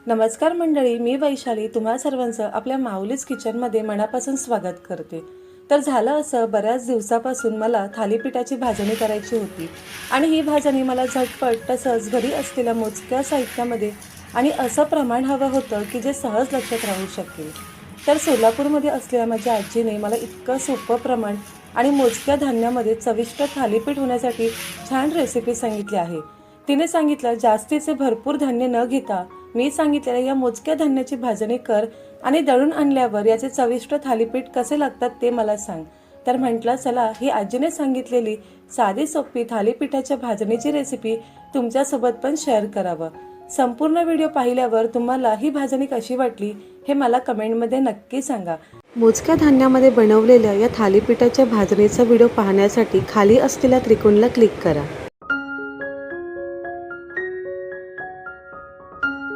नमस्कार मंडळी, मी वैशाली तुम्हा सर्वांचं आपल्या माऊलीज किचनमध्ये मनापासून स्वागत करते। तर झालं असं, बऱ्याच दिवसापासून मला थालीपीठाची भाजणी करायची होती आणि ही भाजणी मला झटपट तसंच घरी असलेल्या मोजक्या साहित्यामध्ये आणि असं प्रमाण हवं होतं की जे सहज लक्षात राहू शकेल। तर सोलापूरमध्ये असलेल्या माझ्या आजीने मला इतकं सोपं प्रमाण आणि मोजक्या धान्यामध्ये चविष्ट थालीपीठ होण्यासाठी छान रेसिपी सांगितली आहे। तिने सांगितलं, जास्तीचे भरपूर धान्य न घेता मी सांगितलेल्या या मोजक्या धान्याची भाजणी कर आणि दळून आणल्यावर याचे चविष्ट थालीपीठ कसे लागतात ते मला सांग। तर म्हटलं, चला ही आजीने सांगितलेली साधी सोपी थालीपीठाच्या भाजणीची रेसिपी तुमच्यासोबत पण शेअर करावं। संपूर्ण व्हिडिओ पाहिल्यावर तुम्हाला ही भाजणी कशी वाटली हे मला कमेंटमध्ये नक्की सांगा। मोजक्या धान्यामध्ये बनवलेल्या या थालीपीठाच्या भाजणीचा व्हिडिओ पाहण्यासाठी खाली असलेल्या त्रिकोणाला क्लिक करा।